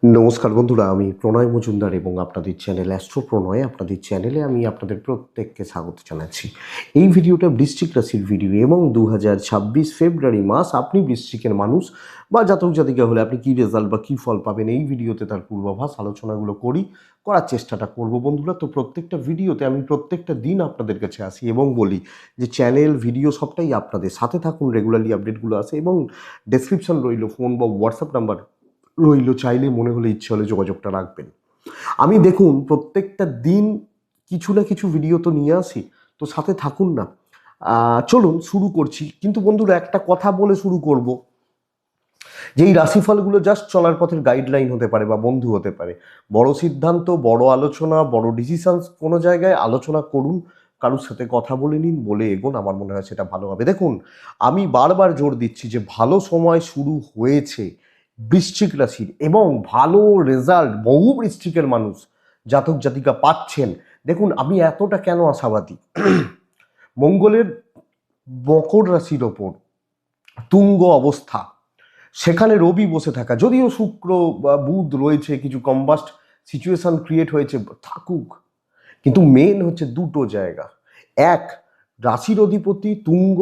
নমস্কার বন্ধুরা, আমি প্রণয় মজুমদার এবং আপনাদের চ্যানেল অ্যাস্ট্রো প্রণয় আপনাদের চ্যানেলে আমি আপনাদের প্রত্যেককে স্বাগত জানাচ্ছি। এই ভিডিওটা বৃশ্চিক রাশির ভিডিও এবং 2026 ফেব্রুয়ারি মাস আপনি বৃশ্চিকের মানুষ বা জাতক জাতিকা হলে আপনি কী রেজাল্ট বা কী ফল পাবেন এই ভিডিওতে তার পূর্বাভাস আলোচনাগুলো করার চেষ্টাটা করব বন্ধুরা। তো প্রত্যেকটা ভিডিওতে আমি প্রত্যেকটা দিন আপনাদের কাছে আসি এবং বলি যে চ্যানেল ভিডিও সবটাই আপনাদের সাথে থাকুন, রেগুলারলি আপডেটগুলো আসে এবং ডেসক্রিপশন রইল, ফোন বা হোয়াটসঅ্যাপ নাম্বার রইল, চাইলে মনে হলে ইচ্ছে হলে যোগাযোগটা রাখবেন। আমি দেখুন প্রত্যেকটা দিন কিছু না কিছু ভিডিও তো নিয়ে আসি, তো সাথে থাকুন না। চলুন শুরু করছি, কিন্তু বন্ধুরা একটা কথা বলে শুরু করব যে এই রাশিফলগুলো জাস্ট চলার পথের গাইডলাইন হতে পারে বা বন্ধু হতে পারে। বড় সিদ্ধান্ত, বড় আলোচনা, বড় ডিসিশনস কোনো জায়গায় আলোচনা করুন, কারোর সাথে কথা বলে নিন, বলে এগোন, আমার মনে হয় সেটা ভালো হবে। দেখুন আমি বারবার জোর দিচ্ছি যে ভালো সময় শুরু হয়েছে বৃশ্চিক রাশির এবং ভালো রেজাল্ট বহু বৃশ্চিকের মানুষ জাতক জাতিকা পাচ্ছেন। দেখুন আমি এতটা কেন আশাবাদী, মঙ্গলের মকর রাশির ওপর তুঙ্গ অবস্থা, সেখানে রবি বসে থাকা, যদিও শুক্র বা বুধ রয়েছে, কিছু কম্বাস্ট সিচুয়েশন ক্রিয়েট হয়েছে, থাকুক, কিন্তু মেন হচ্ছে দুটো জায়গা। এক, রাশির অধিপতি তুঙ্গ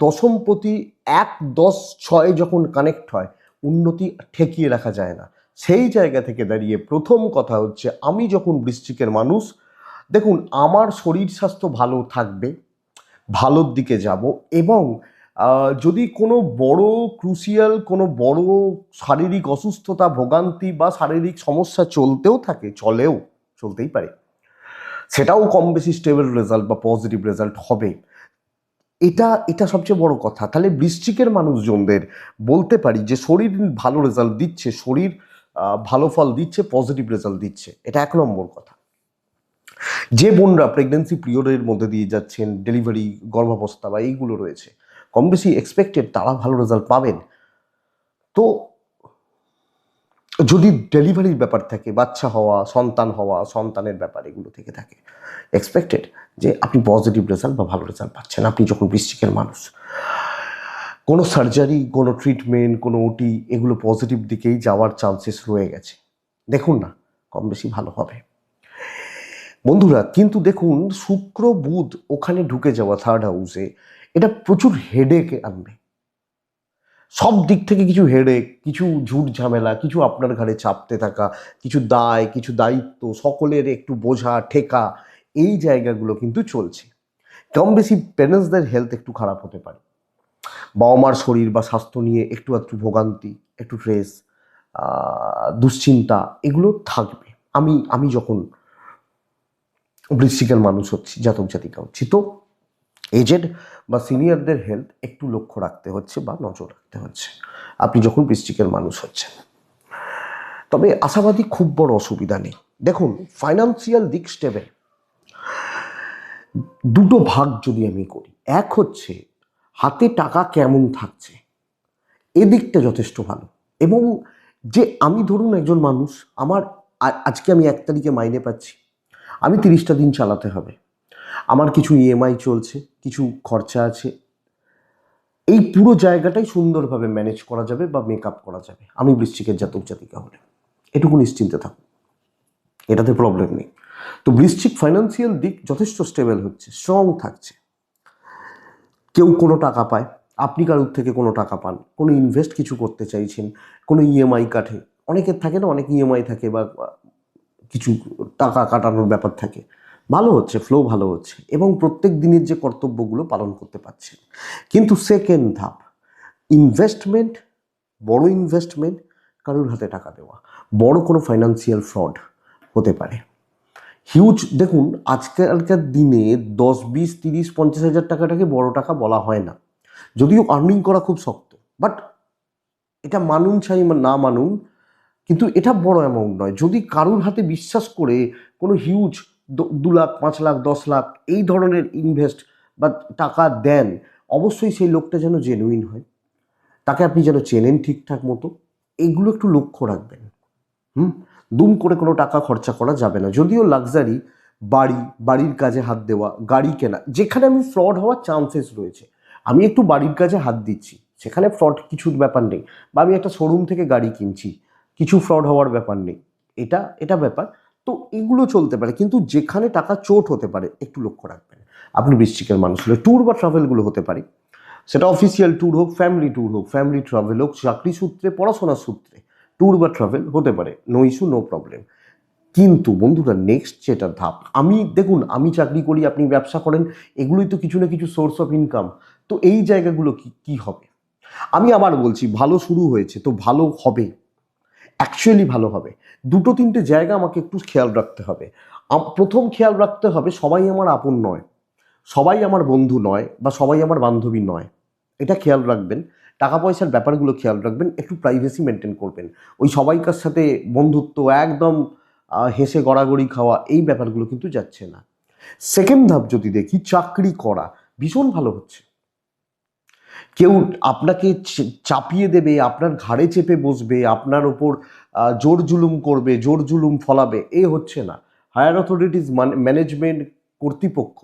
দশমপতি 1-10-6 যখন কানেক্ট হয় উন্নতি ঠেকিয়ে রাখা যায় না। সেই জায়গা থেকে দাঁড়িয়ে প্রথম কথা হচ্ছে আমি যখন বৃশ্চিকের মানুষ, দেখুন আমার শরীর স্বাস্থ্য ভালো থাকবে, ভালোর দিকে যাব এবং যদি কোনো বড় ক্রুশিয়াল কোনো বড় শারীরিক অসুস্থতা ভোগান্তি বা শারীরিক সমস্যা চলতেই পারে, সেটাও কম বেশি স্টেবল রেজাল্ট বা পজিটিভ রেজাল্ট হবে। এটা সবচেয়ে বড় কথা। তাহলে বৃশ্চিকের মানুষজনদের বলতে পারি যে শরীর ভালো রেজাল্ট দিচ্ছে, শরীর ভালো ফল দিচ্ছে, পজিটিভ রেজাল্ট দিচ্ছে, এটা 1 নম্বর কথা। যে বোনরা প্রেগনেন্সি পিরিয়ডের মধ্যে দিয়ে যাচ্ছেন, ডেলিভারি গর্ভাবস্থা বা এইগুলো রয়েছে, কম বেশি এক্সপেক্টেড তারা ভালো রেজাল্ট পাবেন। তো যদি ডেলিভারির ব্যাপার থাকে, বাচ্চা হওয়া, সন্তানের ব্যাপার এগুলো থেকে থাকে, এক্সপেক্টেড যে আপনি পজিটিভ রেজাল্ট বা ভালো রেজাল্ট পাচ্ছেন আপনি যখন বৃশ্চিকের মানুষ। কোনো সার্জারি, কোনো ট্রিটমেন্ট, কোনো ওটি এগুলো পজিটিভ দিকেই যাওয়ার চান্সেস রয়ে গেছে। দেখুন না কম বেশি ভালো হবে বন্ধুরা। কিন্তু দেখুন শুক্র বুধ ওখানে ঢুকে যাওয়া থার্ড হাউসে, এটা প্রচুর হেডেক আনবে, সব দিক থেকে কিছু হেডেক, কিছু ঝুট ঝামেলা, কিছু আপনার ঘাড়ে চাপতে থাকা, কিছু দায়, কিছু দায়িত্ব, সকলের একটু বোঝা ঠেকা, এই জায়গাগুলো কিন্তু চলছে। কম বেশি প্যারেন্টসদের হেলথ একটু খারাপ হতে পারে, বাবা মার শরীর বা স্বাস্থ্য নিয়ে একটু একটু ভোগান্তি, একটু স্ট্রেস, দুশ্চিন্তা এগুলো থাকবে। আমি যখন বৃশ্চিকের মানুষ হচ্ছি, জাতক জাতিকা হচ্ছি, তো এজেড বা সিনিয়রদের হেলথ একটু লক্ষ্য রাখতে হচ্ছে বা নজর রাখতে হচ্ছে আপনি যখন বৃশ্চিকের মানুষ হচ্ছেন। তবে আশাবাদী খুব বড় অসুবিধা নেই। দেখুন ফাইন্যান্সিয়াল দিক স্টেবল। দুটো ভাগ যদি আমি করি, এক হচ্ছে হাতে টাকা কেমন থাকছে, এদিকটা যথেষ্ট ভালো। এবং যে আমি ধরুন একজন মানুষ, আমার আজকে আমি 1 তারিখে মাইনে পাচ্ছি, আমি 30টা দিন চালাতে হবে, আমার কিছু ইএমআই চলছে, কিছু খরচা আছে, এই পুরো জায়গাটাই সুন্দরভাবে ম্যানেজ করা যাবে বা মেকআপ করা যাবে আমি বৃশ্চিকের জাতক জাতিকা হলে, এটুকু নিশ্চিন্তে থাকুন, এটাতে প্রবলেম নেই। তো বৃশ্চিক ফাইন্যান্সিয়াল দিক যথেষ্ট স্টেবল হচ্ছে, স্ট্রং থাকছে। কেউ কোনো টাকা পায়, আপনি কারোর থেকে কোনো টাকা পান, কোনো ইনভেস্ট কিছু করতে চাইছেন, কোনো ইএমআই কাটে, অনেকের থাকে না, অনেক ইএমআই থাকে বা কিছু টাকা কাটানোর ব্যাপার থাকে, ভালো হচ্ছে, ফ্লো ভালো হচ্ছে এবং প্রত্যেক দিনের যে কর্তব্যগুলো পালন করতে পারছেন। কিন্তু সেকেন্ড ধাপ, ইনভেস্টমেন্ট, বড় ইনভেস্টমেন্ট, কারোর হাতে টাকা দেওয়া, বড় কোনো ফাইন্যান্সিয়াল ফ্রড হতে পারে, হিউজ। দেখুন আজকালকার দিনে 10, 20, 30, 50 হাজার টাকাটাকে বড় টাকা বলা হয় না, যদিও আর্নিং করা খুব শক্ত, বাট এটা মানুন চাই না মানুন, কিন্তু এটা বড় অ্যামাউন্ট নয়। যদি কারোর হাতে বিশ্বাস করে কোনো হিউজ 2 লাখ, 5 লাখ, 10 লাখ এই ধরনের ইনভেস্ট বা টাকা দেন, অবশ্যই সেই লোকটা যেন জেনুইন হয়, তাকে আপনি যেন চেনেন ঠিকঠাক মতো, এগুলো একটু লক্ষ্য রাখবেন। দুম করে কোনো টাকা খরচা করা যাবে না। যদিও লাক্সারি, বাড়ির কাজে হাত দেওয়া, গাড়ি কেনা, যেখানে আমি ফ্রড হওয়ার চান্সেস রয়েছে, আমি একটু বাড়ির কাজে হাত দিচ্ছি, সেখানে ফ্রড কিছুর ব্যাপার নেই। বা আমি একটা শোরুম থেকে গাড়ি কিনছি, কিছু ফ্রড হওয়ার ব্যাপার নেই, এটা এটা ব্যাপার। তো এগুলো চলতে পারে, কিন্তু যেখানে টাকা চোট হতে পারে একটু লক্ষ্য রাখবেন। আপনি বৃশ্চিকের মানুষ হলে ট্যুর বা ট্রাভেলগুলো হতে পারে, সেটা অফিসিয়াল ট্যুর হোক, ফ্যামিলি ট্রাভেল হোক, চাকরি সূত্রে, পড়াশোনার সূত্রে ট্যুর বা ট্রাভেল হতে পারে, নো ইস্যু, নো প্রবলেম। কিন্তু বন্ধুরা নেক্সট যেটা ধাপ, দেখুন আমি চাকরি করি, আপনি ব্যবসা করেন, এগুলোই তো কিছু না কিছু সোর্স অফ ইনকাম। তো এই জায়গাগুলো কি হবে? আমি আবার বলছি, ভালো শুরু হয়েছে তো ভালো হবে, অ্যাকচুয়ালি ভালো হবে। দুটো তিনটে জায়গা আমাকে একটু খেয়াল রাখতে হবে। প্রথম খেয়াল রাখতে হবে, সবাই আমার আপন নয়, সবাই আমার বন্ধু নয়, বা সবাই আমার বান্ধবী নয়, এটা খেয়াল রাখবেন। টাকা পয়সার ব্যাপারগুলো খেয়াল রাখবেন, একটু প্রাইভেসি মেনটেন করবেন। ওই সবাইকার সাথে বন্ধুত্ব একদম হেসে গড়াগড়ি খাওয়া, এই ব্যাপারগুলো কিন্তু যাচ্ছে না। সেকেন্ড ধাপ যদি দেখি, চাকরি করা ভীষণ ভালো হচ্ছে। কেউ আপনাকে চাপিয়ে দেবে, আপনার ঘাড়ে চেপে বসবে, আপনার ওপর জোর জুলুম করবে, জোর জুলুম ফলাবে, এ হচ্ছে না। হায়ার অথরিটিস, ম্যানেজমেন্ট, কর্তৃপক্ষ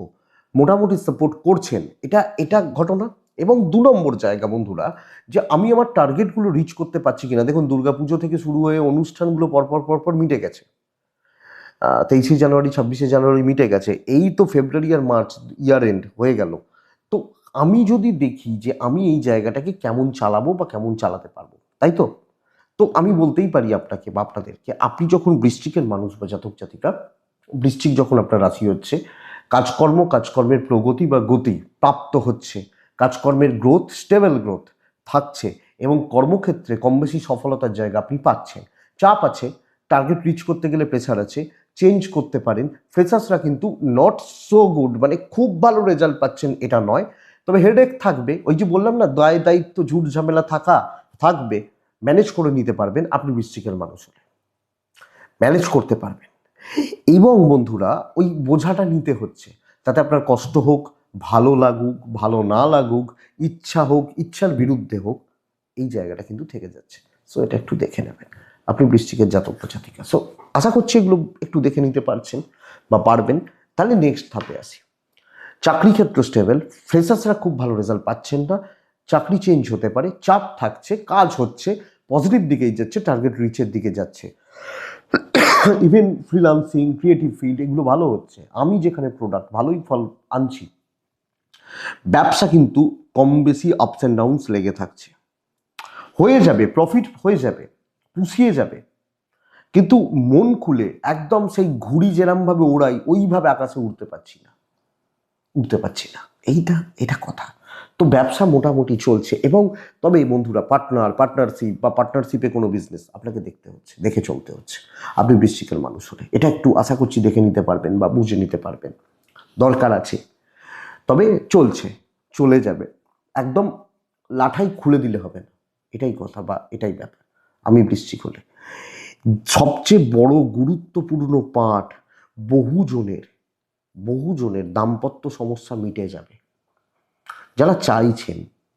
মোটামুটি সাপোর্ট করছেন, এটা ঘটনা। এবং 2 নম্বর জায়গা বন্ধুরা, যে আমি আমার টার্গেটগুলো রিচ করতে পারছি কিনা। দেখুন, দুর্গাপুজো থেকে শুরু হয়ে অনুষ্ঠানগুলো পরপর মিটে গেছে। 23শে জানুয়ারি, 26শে জানুয়ারি মিটে গেছে, এই তো ফেব্রুয়ারি আর মার্চ ইয়ার এন্ড হয়ে গেল। তো আমি যদি দেখি যে আমি এই জায়গাটাকে কেমন চালাবো বা কেমন চালাতে পারবো, তাই তো তো আমি বলতেই পারি আপনাকে বা আপনাদেরকে, আপনি যখন বৃশ্চিকের মানুষ বা জাতক জাতিকা, বৃশ্চিক যখন আপনার রাশি হচ্ছে, কাজকর্মের প্রগতি বা গতি প্রাপ্ত হচ্ছে, কাজকর্মের গ্রোথ, স্টেবল গ্রোথ থাকছে, এবং কর্মক্ষেত্রে কম বেশি সফলতার জায়গা আপনি পাচ্ছেন। চাপ আছে, টার্গেট রিচ করতে গেলে প্রেশার আছে, চেঞ্জ করতে পারেন। ফ্রেশার্সরা কিন্তু নট সো গুড, মানে খুব ভালো রেজাল্ট পাচ্ছেন এটা নয়, তবে হেডেক থাকবে। ওই যে বললাম না, দায়িত্ব ঝুট ঝামেলা থাকবে, ম্যানেজ করে নিতে পারবেন। আপনি বৃশ্চিকের মানুষ হলে ম্যানেজ করতে পারবেন। এবং বন্ধুরা, ওই বোঝাটা নিতে হচ্ছে, তাতে আপনার কষ্ট হোক, ভালো লাগুক, ভালো না লাগুক, ইচ্ছা হোক, ইচ্ছার বিরুদ্ধে হোক, এই জায়গাটা কিন্তু থেকে যাচ্ছে। সো এটা একটু দেখে নেবেন, আপনি বৃশ্চিকের জাতক বা জাতিকা। সো আশা করছি এগুলো একটু দেখে নিতে পারছেন বা পারবেন। তাহলে নেক্সট ধাপে আসি, চাকরি ক্ষেত্র স্টেবল, ফ্রেশার্সরা খুব ভালো রেজাল্ট পাচ্ছেন না, চাকরি চেঞ্জ হতে পারে, চাপ থাকছে, কাজ হচ্ছে, পজিটিভ দিকেই যাচ্ছে, টার্গেট রিচের দিকে যাচ্ছে। ইভেন ফ্রিল্যান্সিং, ক্রিয়েটিভ ফিল্ড, এগুলো ভালো হচ্ছে। আমি যেখানে প্রোডাক্ট ভালোই ফল আনছি, ব্যবসা কিন্তু কম বেশি আপস অ্যান্ড ডাউনস লেগে থাকছে, হয়ে যাবে, প্রফিট হয়ে যাবে, পুষিয়ে যাবে, কিন্তু মন খুলে একদম সেই ঘুড়ি যেরমভাবে ওড়াই ওইভাবে আকাশে উঠতে পারছি না, এটা কথা। তো ব্যবসা মোটামুটি চলছে। এবং তবে বন্ধুরা, পার্টনারশিপে কোনো বিজনেস আপনাকে দেখে চলতে হচ্ছে, আপনি বৃশ্চিকের মানুষ হলে এটা একটু আশা করছি দেখে নিতে পারবেন বা বুঝে নিতে পারবেন, দরকার আছে। তবে চলে যাবে, একদম লাঠাই খুলে দিলে হবে না, এটাই কথা বা এটাই ব্যাপার। আমি বৃশ্চিক হলে সবচেয়ে বড় গুরুত্বপূর্ণ পাঠ, বহুজনের দাম্পত্য সমস্যা মিটে যাবে, যারা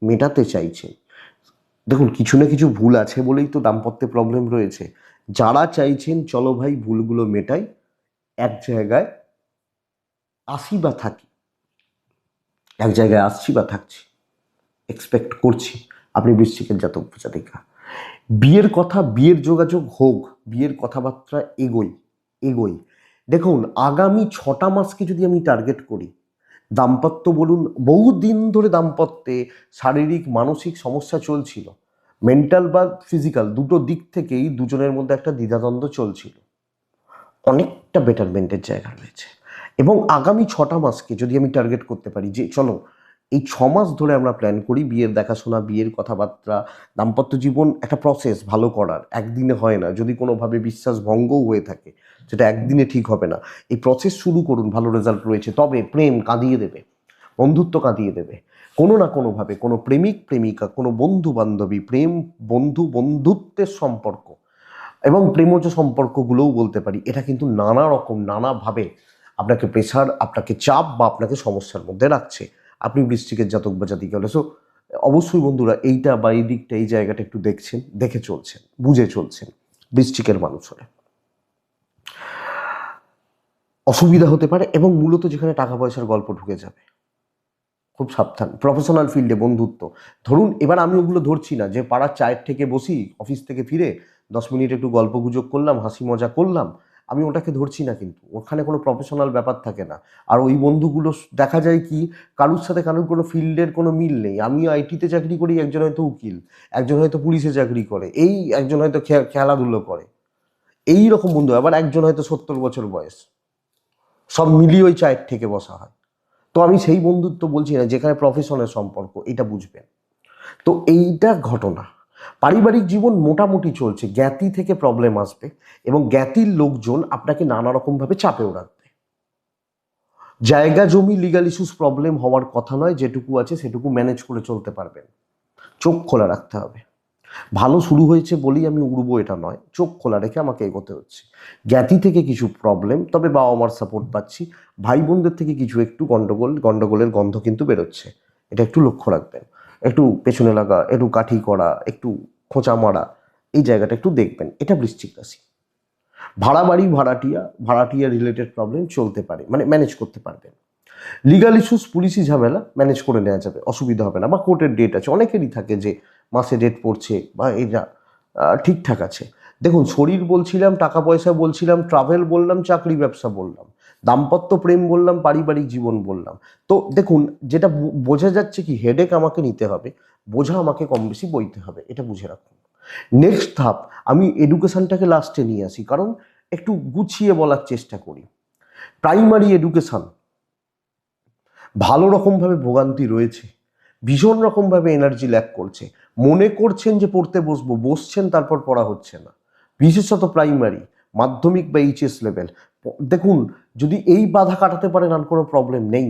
মেটাতে চাইছেন। দেখুন, কিছু না কিছু ভুল আছে বলেই তো দাম্পত্যে প্রবলেম রয়েছে। যারা চাইছেন চলো ভাই ভুলগুলো মেটাই, এক জায়গায় আসি বা থাকি, এক জায়গায় আসছি বা থাকছি, এক্সপেক্ট করছি আপনি বৃশ্চিকের জাতক জাতিকা। বিয়ের যোগাযোগ হোক, বিয়ের কথাবার্তা এগোই। দেখুন, আগামী 6টা মাসকে যদি আমি টার্গেট করি, দাম্পত্য বলুন, বহুদিন ধরে দাম্পত্যে শারীরিক মানসিক সমস্যা চলছিল, মেন্টাল বা ফিজিক্যাল দুটো দিক থেকেই দুজনের মধ্যে একটা দ্বিধাদ্বন্দ্ব চলছিল, অনেকটা বেটারমেন্টের জায়গা রয়েছে। এবং আগামী 6টা মাসকে যদি আমি টার্গেট করতে পারি, যে চলো এই 6 মাস ধরে আমরা প্ল্যান করি বিয়ের দেখাশোনা, বিয়ের কথাবার্তা, দাম্পত্য জীবন একটা প্রসেস ভালো করার, একদিনে হয় না। যদি কোনোভাবে বিশ্বাস ভঙ্গও হয়ে থাকে, যেটা একদিনে ঠিক হবে না, এই প্রসেস শুরু করুন, ভালো রেজাল্ট রয়েছে। তবে প্রেম কাঁদিয়ে দেবে, বন্ধুত্ব কাঁদিয়ে দেবে, কোনো না কোনোভাবে কোনো প্রেমিক প্রেমিকা, কোনো বন্ধু বান্ধবী, প্রেম, বন্ধুত্বের সম্পর্ক এবং প্রেমজ সম্পর্কগুলোও বলতে পারি, এটা কিন্তু নানাভাবে আপনাকে প্রেশার, আপনাকে চাপ বা আপনাকে সমস্যার মধ্যে রাখছে, আপনি বৃশ্চিকের জাতক বা জাতিকা হলে। সো অবশ্যই বন্ধুরা, এইটা বা এই দিকটা, এই জায়গাটা একটু দেখে চলছেন, বুঝে চলছেন বৃশ্চিকের মানুষ হলে। অসুবিধা হতে পারে, এবং মূলত যেখানে টাকা পয়সার গল্প ঢুকে যাবে, খুব সাবধান। প্রফেশনাল ফিল্ডে বন্ধুত্ব, ধরুন এবার আমি ওগুলো ধরছি না যে পাড়ার চায়ের থেকে বসি অফিস থেকে ফিরে, 10 মিনিট একটু গল্প গুজব করলাম, হাসি মজা করলাম, আমি ওটাকে ধরছি না, কিন্তু ওখানে কোনো প্রফেশনাল ব্যাপার থাকে না। আর ওই বন্ধুগুলো দেখা যায় কি, কারুর সাথে কারুর কোনো ফিল্ডের কোনো মিল নেই। আমি আইটিতে চাকরি করি, একজন হয়তো উকিল, একজন হয়তো পুলিশে চাকরি করে, এই একজন হয়তো খেলাধুলো করে, এই রকম বন্ধু। আবার একজন হয়তো 70 বছর বয়স, সব মিলিয়ে ওই চায়ের থেকে বসা হয়। তো আমি সেই বন্ধুত্ব বলছি না যেখানে প্রফেশনের সম্পর্ক, এটা বুঝবেন। তো এইটা ঘটনা। পারিবারিক জীবন মোটামুটি চলছে, জ্ঞাতি থেকে প্রবলেম আসবে এবং জ্ঞাতির লোকজন আপনাকে নানা রকমভাবে চাপেও রাখবে। জায়গা জমি লিগাল ইস্যুস প্রবলেম হওয়ার কথা নয়, যেটুকু আছে সেটুকু ম্যানেজ করে চলতে পারবেন। চোখ খোলা রাখতে হবে। ভালো শুরু হয়েছে বলেই আমি উড়বো এটা নয়, চোখ খোলা রেখে আমাকে এগোতে হচ্ছে। জ্ঞাতি থেকে কিছু প্রবলেম, তবে বাবা মার সাপোর্ট পাচ্ছি। ভাই বোনদের থেকে কিছু একটু গন্ডগোলের গন্ধ কিন্তু বেরোচ্ছে, এটা একটু লক্ষ্য রাখবেন। একটু পেছনে লাগা, একটু কাঠি করা, একটু খোঁচা মারা, এই জায়গাটা একটু দেখবেন। এটা বৃশ্চিক রাশি। ভাড়া বাড়ি, ভাড়াটিয়া রিলেটেড প্রবলেম চলতে পারে, মানে ম্যানেজ করতে পারবেন। লিগাল ইস্যুস, পুলিশি ঝামেলা ম্যানেজ করে নেওয়া যাবে, অসুবিধা হবে না। বা কোর্টের ডেট আছে, অনেকেরই থাকে যে মাসে ডেট পড়ছে, বা এটা ঠিকঠাক আছে। দেখুন, শরীর বলছিলাম, টাকা পয়সা বলছিলাম, ট্রাভেল বললাম, চাকরি ব্যবসা বললাম, দাম্পত্য প্রেম বললাম, পারিবারিক জীবন বললাম। তো দেখুন, যেটা বোঝা যাচ্ছে কি, হেডেক আমাকে নিতে হবে, বোঝা আমাকে কম বেশি বইতে হবে, এটা বুঝে রাখুন। নেক্সট ধাপ, আমি এডুকেশনটাকে লাস্টে নিয়ে আসি, কারণ একটু গুছিয়ে বলার চেষ্টা করি। প্রাইমারি এডুকেশন ভালো রকমভাবে ভোগান্তি রয়েছে, ভীষণ রকমভাবে এনার্জি ল্যাক করছে। মনে করছেন যে পড়তে বসছেন, তারপর পড়া হচ্ছে না। বিশেষত প্রাইমারি, মাধ্যমিক বা এইচএস লেভেল। দেখুন, যদি এই বাধা কাটাতে পারেন, আর কোনো প্রবলেম নেই,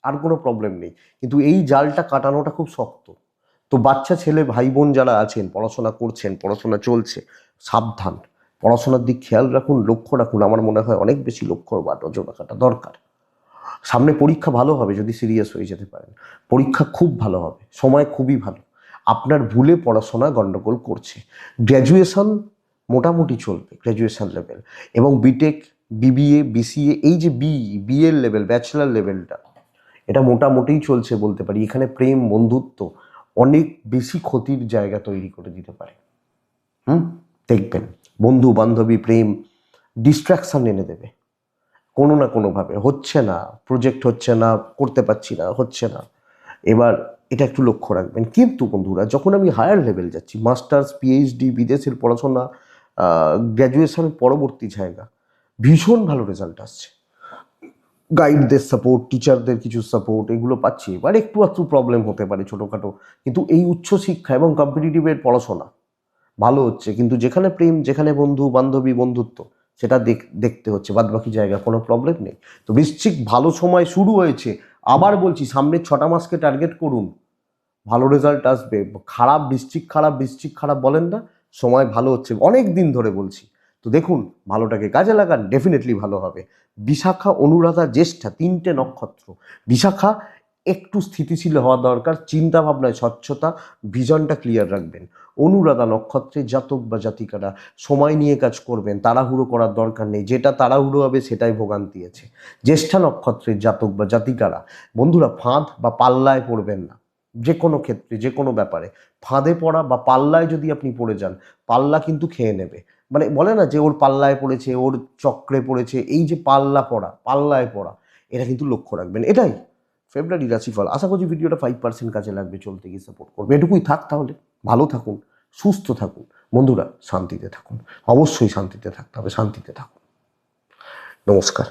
আর কোনো প্রবলেম নেই। কিন্তু এই জালটা কাটানোটা খুব শক্ত। তো বাচ্চা ছেলে ভাই বোন যারা আছেন, পড়াশোনা করছেন, পড়াশোনা চলছে, সাবধান। পড়াশোনার দিক খেয়াল রাখুন, লক্ষ্য রাখুন। আমার মনে হয় অনেক বেশি লক্ষ্য বা নজর রাখাটা দরকার। সামনে পরীক্ষা ভালো হবে, যদি সিরিয়াস হয়ে যেতে পারেন। পরীক্ষা খুব ভালো হবে, সময় খুবই ভালো। আপনার ভুলে পড়াশোনা গন্ডগোল করছে। গ্র্যাজুয়েশন মোটামুটি চলবে, গ্র্যাজুয়েশন লেভেল, এবং বিটেক, বিবিএ, বিসিএ, এই যে বিএর লেভেল, ব্যাচেলার লেভেলটা, এটা মোটামুটিই চলছে বলতে পারি। এখানে প্রেম বন্ধুত্ব অনেক বেশি ক্ষতির জায়গা তৈরি করে দিতে পারে। দেখবেন, বন্ধু বান্ধবী প্রেম ডিস্ট্রাকশন এনে দেবে কোনো না কোনোভাবে। হচ্ছে না, প্রজেক্ট হচ্ছে না, করতে পারছি না, হচ্ছে না। এবার এটা একটু লক্ষ্য রাখবেন। কিন্তু বন্ধুরা, যখন আমি হায়ার লেভেল যাচ্ছি, মাস্টার্স, পিএইচডি, বিদেশের পড়াশোনা, গ্র্যাজুয়েশনের পরবর্তী জায়গা, ভীষণ ভালো রেজাল্ট আসছে। গাইডদের সাপোর্ট, টিচারদের কিছু সাপোর্ট, এগুলো পাচ্ছি। এবার একটু একটু প্রবলেম হতে পারে ছোটোখাটো, কিন্তু এই উচ্চশিক্ষা এবং কম্পিটিটিভের পড়াশোনা ভালো হচ্ছে। কিন্তু যেখানে প্রেম, যেখানে বন্ধু বান্ধবী, বন্ধুত্ব, সেটা দেখতে হচ্ছে। বাদবাকি জায়গা কোনো প্রবলেম নেই। তো বৃশ্চিক ভালো সময় শুরু হয়েছে। আবার বলছি, সামনের 6টা মাসকে টার্গেট করুন, ভালো রেজাল্ট আসবে। বৃশ্চিক খারাপ বলেন না, সময় ভালো হচ্ছে, অনেক দিন ধরে বলছি। তো দেখুন, ভালোটাকে কাজে লাগান, ডেফিনেটলি ভালো হবে। বিশাখা, অনুরাধা, জ্যেষ্ঠা, 3টে নক্ষত্র। বিশাখা একটু স্থিতিশীল হওয়া দরকার, চিন্তা ভাবনায় স্বচ্ছতা, ভিশনটা ক্লিয়ার রাখবেন। অনুরাধা নক্ষত্রের জাতক বা জাতিকারা সময় নিয়ে কাজ করবেন, তাড়াহুড়ো করার দরকার নেই। যেটা তাড়াহুড়ো হবে সেটাই ভোগান্তি আছে। জ্যেষ্ঠা নক্ষত্রের জাতক বা জাতিকারা, বন্ধুরা, ফাঁদ বা পাল্লায় পড়বেন না। যে কোনো ক্ষেত্রে, যে কোনো ব্যাপারে ফাঁদে পড়া বা পাল্লায় যদি আপনি পড়ে যান, পাল্লা কিন্তু খেয়ে নেবে। মানে বলে না যে ওর পাল্লায় পড়েছে, ওর চক্রে পড়েছে, এই যে পাল্লায় পড়া, এটা কিন্তু লক্ষ্য রাখবেন। এটাই ফেব্রুয়ারি রাশিফল। আশা করছি ভিডিওটা 5% কাজে লাগবে, চলতে গিয়ে সাপোর্ট করবে। এটুকুই থাক তাহলে। ভালো থাকুন, সুস্থ থাকুন বন্ধুরা, শান্তিতে থাকুন। অবশ্যই শান্তিতে থাকতে হবে, শান্তিতে থাকুন। নমস্কার।